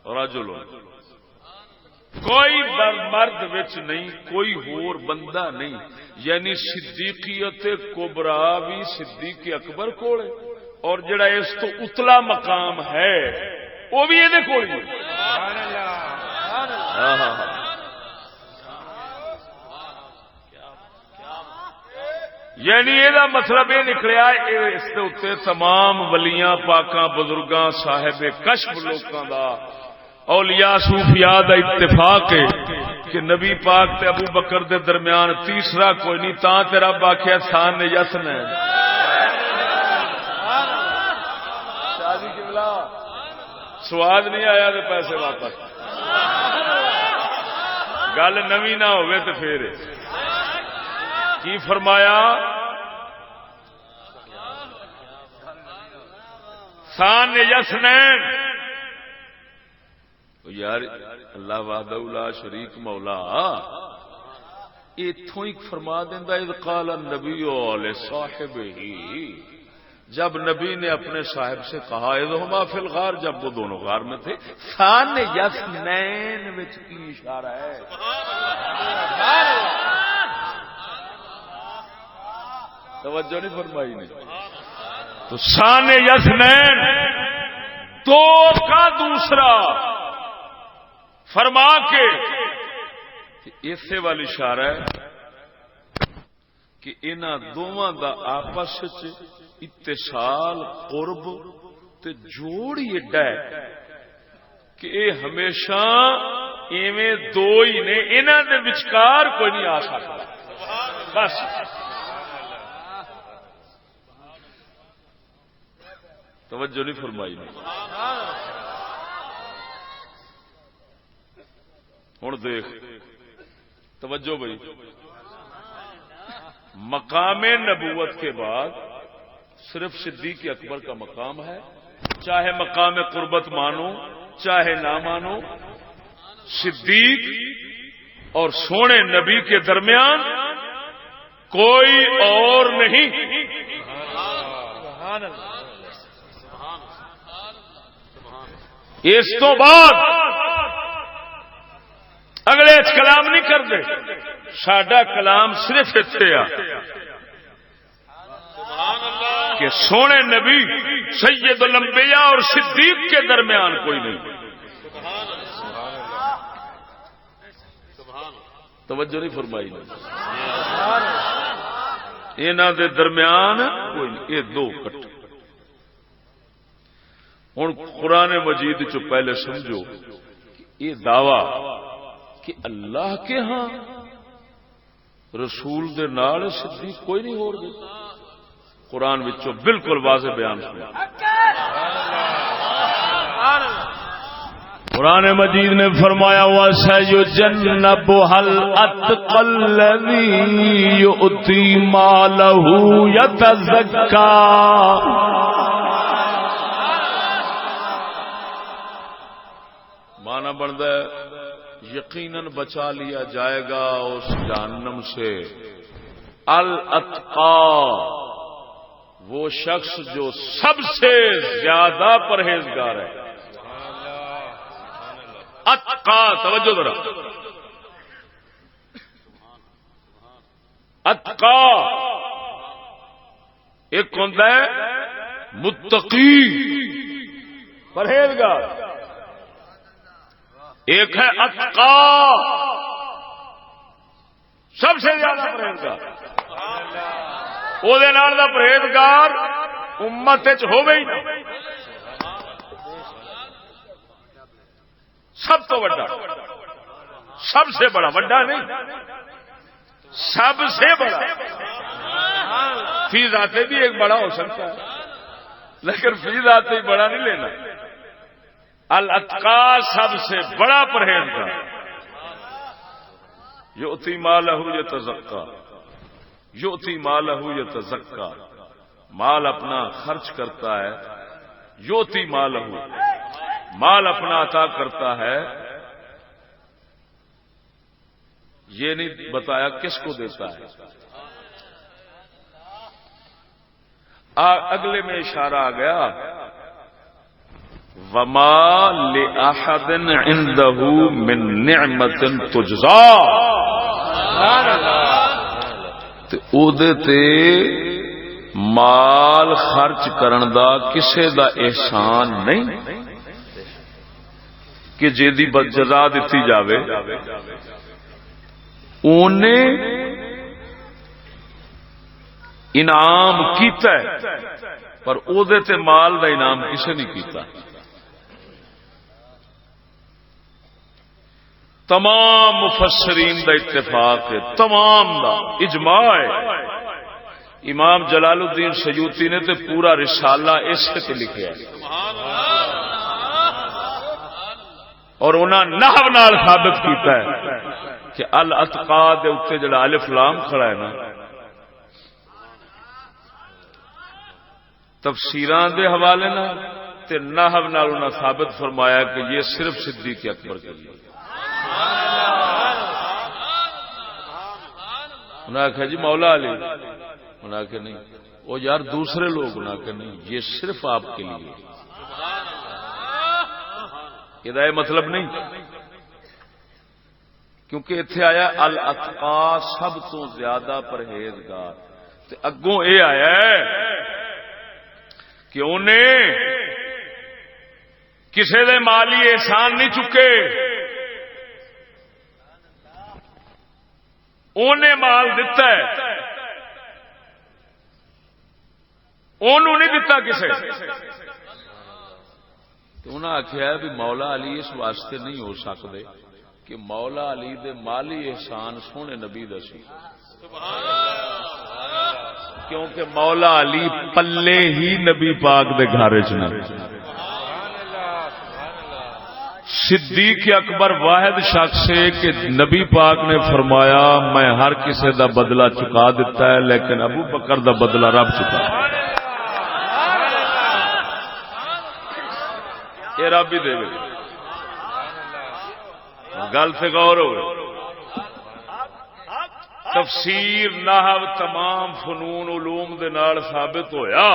رجل کوئی مرد وچ نہیں، کوئی ہور بندہ نہیں، یعنی صدیقیت کبرا بھی صدیق اکبر کول ہے، اور جڑا اس تو اتلا مقام ہے وہ بھی یہ کول ہے۔ سبحان اللہ۔ یعنی یہ مطلب یہ نکلیا اس کے اتنے تمام ولیاں پاکاں بزرگاں صاحب کشف لوکاں دا اولیاء صوفیاء دا اتفاق ہے کہ نبی پاک تے ابو بکر دے درمیان تیسرا کوئی نہیں، تاں تے رب آکھیا سان یسن ہے۔ شادی قبلہ سواد نہیں آیا تے پیسے واپس، گل نوی نہ ہوئے تے پھر کی فرمایا؟ سان یسنین۔ یار اللہ وحدہ لا شریک مولا اتوں ہی فرما دینا، اذ قال النبی لصاحبہ، جب نبی نے اپنے صاحب سے کہا اذ ہما فی الغار، جب وہ دونوں غار میں تھے، سان یسنین وچ کی اشارہ ہے؟ توجہ نہیں فرمائی نے؟ تو سان یسنین دو کا دوسرا فرما کے اسے والی اشارہ ہے کہ انہاں دوواں دا آپس وچ اتصال قرب تے جوڑ ہی ایڈا ہے کہ اے ہمیشہ ایویں دو ہی نے، انہاں دے وچکار کوئی نہیں آ سکتا۔ بس توجہ نہیں فرمائی نے؟ ہوں دیکھ توجہ بھائی، مقام نبوت کے بعد صرف صدیق اکبر کا مقام ہے، چاہے مقام قربت مانو چاہے نہ مانو، صدیق اور سونے نبی کے درمیان کوئی اور نہیں۔ اس تو بعد اگلے کلام نہیں کرتے، ساڈا کلام صرف اتنے آ کہ سونے نبی سید الانبیاء اور صدیق کے درمیان کوئی نہیں۔ توجہ نہیں فرمائی نے؟ انہاں دے درمیان کوئی نہیں، یہ دو کٹھے۔ ہوں قرآن مجید چ پہلے سمجھو یہ دعوی کہ اللہ کے ہاں رسول دے نال صدیق کوئی نہیں ہو رہا، قرآن وچوں بالکل واضح بیان سنا۔ قرآن مجید نے فرمایا وَسَيُجَنَّبُهَا الْأَتْقَى الَّذِي يُؤْتِي مَالَهُ يَتَزَكَّى۔ معنی بنتا ہے یقیناً بچا لیا جائے گا اس جہنم سے الاتقا، وہ شخص جو سب سے زیادہ پرہیزگار ہے۔ اتقا، توجہ ذرا، اتقا ایک ہوتا ہے متقی پرہیزگار، ایک ہے اتقا سب سے زیادہ پرہیزگار۔ وہ پرہیزگار امت ہو گئی سب تو بڑا، سب سے بڑا، بڑا نہیں سب سے بڑا، فی ذاتے بھی ایک بڑا ہو سکتا ہے لیکن فی ذاتے ہی بڑا نہیں لینا۔ الاتقا سب سے بڑا پرہیزگار، یؤتی مالہ یتزکا، یؤتی مالہ یتزکا، مال اپنا خرچ کرتا ہے، یؤتی مالہ، مال اپنا عطا کرتا ہے، یہ نہیں بتایا کس کو دیتا ہے۔ اگلے میں اشارہ آ گیا وما لأحد عنده من نعمت تجزا، تے او دے تے مال خرچ کرن دا کسے دا احسان نہیں کہ جیدی جزا دتی جاوے، اونے انعام کیتا ہے پر او دے تے مال دا انعام کسے نہیں کیتا۔ تمام مفسرین دا اتفاق ہے، تمام دا اجماع ہے۔ امام جلال الدین سیوطی نے تے پورا رسالہ اس تے لکھیا ہے، اور انہاں نحو نال ثابت کیتا ہے کہ الاتقا دے اوتے جڑا الف لام کھڑا ہے نا، تفسیراں دے حوالے نال تے نحو نال انہاں ثابت فرمایا کہ یہ صرف صدیق اکبر کے لیے۔ انہوں نے کہا جی مولا علی، انہوں نے کہا نہیں، وہ یار دوسرے لوگ، انہوں نے کہا نہیں، یہ صرف آپ کے لیے۔ یہ مطلب نہیں، کیونکہ اتنے آیا الاتقا سب تو زیادہ پرہیزگار، تے اگوں اے آیا ہے کہ انہیں کسی دے مالی احسان نہیں چکے، انہیں مال دیتا ہے، انہوں نہیں دیتا کسے۔ تو انہوں نے آخیا بھی مولا علی اس واسطے نہیں ہو سکتے کہ مولا علی دے مالی احسان سونے نبی دسی، کیونکہ مولا علی پلے ہی نبی پاک دے گھر چ نہ۔ صدیق اکبر واحد شخص ہے کہ نبی پاک نے فرمایا میں ہر کسی دا بدلہ چکا دیتا ہے لیکن ابو بکر دا بدلہ رب چکا، یہ رب ہی دے گا۔ گل سے غور ہو، تفسیر نحو تمام فنون علوم دے نال ثابت ہویا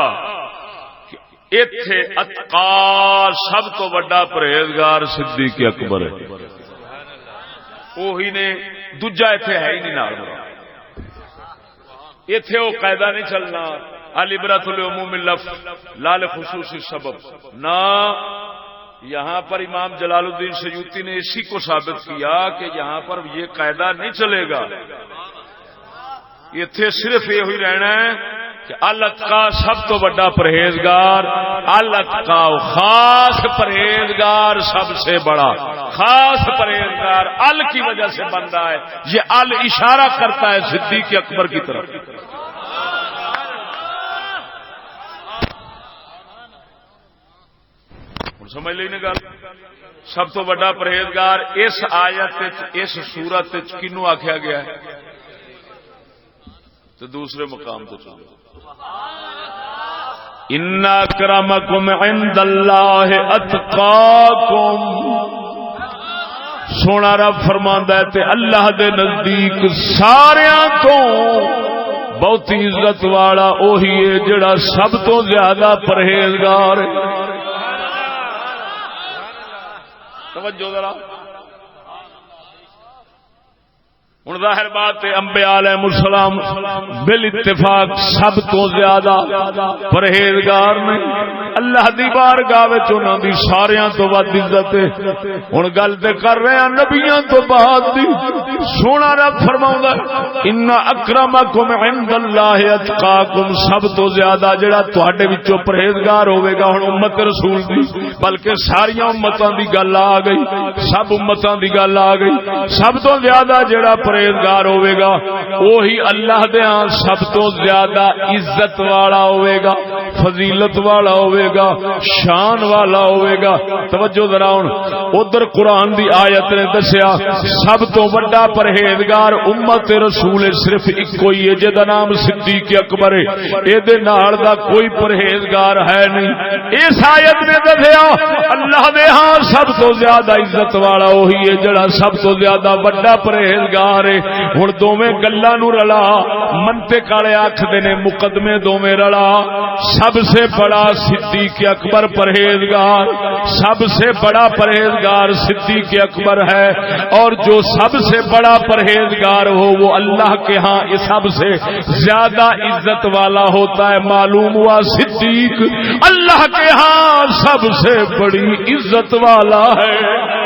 ایتھے اتقا سب تو بڑا پرہیزگار صدیق اکبر ہے، وہی نے دوجا ایتھے ہے ہی نہیں نال، ایتھے وہ قاعدہ نہیں چلنا العبرۃ لعموم اللفظ لا لخصوص السبب، نہ یہاں پر امام جلال الدین سیوطی نے اسی کو ثابت کیا کہ یہاں پر یہ قاعدہ نہیں چلے گا، ایتھے صرف یہ ہوئی رہنا ہے کہ الاتقا سب تو بڑا پرہیزگار، الاتقا خاص پرہیزگار سب سے بڑا، خاص پرہیزگار ال کی وجہ سے بن رہا ہے، یہ ال اشارہ کرتا ہے صدیق اکبر کی طرف۔ سمجھ لئی نا گل، سب تو بڑا پرہیزگار اس آیت اس سورت کنوں آخیا گیا ہے، تو دوسرے مقام تو چلو ان اکرمکم عند اللہ اتقاکم، سونا رب فرماندا ہے تے اللہ دے نزدیک ساریاں تو بہت عزت والا اوہی ہے جڑا سب تو زیادہ پرہیزگار ہے۔ توجہ ذرا، ہوں ظاہر بات ہے انبیاء علیہ السلام بالاتفاق سب تو زیادہ پرہیزگار نے، اللہ دی بارگاہ وچ انہاں دی ساریاں تو ود عزت ہے۔ ہن گل تے کر رہے ہیں نبیاں تو بعد دی، سونا رب فرماوندا ان اکرمکم عند اللہ اتقاکم، سب تو زیادہ جڑا تواڈے وچوں پرہیزگار ہوے گا، ہن امت رسول دی بلکہ ساریاں امتاں دی گل آ گئی، سب امتاں دی گل آ گئی، سب تو زیادہ جڑا پرہیزگار ہوئے گا وہی اللہ دے ہاں سب تو زیادہ عزت والا ہوئے گا، فضیلت والا ہوئے گا، شان والا ہوئے گا۔ توجہ ذرا، ہن ادھر قرآن دی آیت نے دسیا سب تو بڑا پرہیزگار امت رسول صرف ایک کوئی ہے جہدا نام صدیق اکبر ہے، اے دے نال دا کوئی پرہیزگار ہے نہیں۔ اس آیت نے دسیا اللہ دے ہاں سب تو زیادہ عزت والا وہی ہے جڑا سب تو زیادہ بڑا پرہیزگار۔ ہن دوویں گلاں نو رلا، منطق والے آکھدے نے مقدمے دوویں رلا، سب سب سے بڑا صدیق اکبر پرہیزگار، سب سے بڑا پرہیزگار صدیق اکبر ہے، اور جو سب سے بڑا پرہیزگار ہو وہ اللہ کے ہاں سب سے زیادہ عزت والا ہوتا ہے۔ معلوم ہوا صدیق اللہ کے ہاں سب سے بڑی عزت والا ہے۔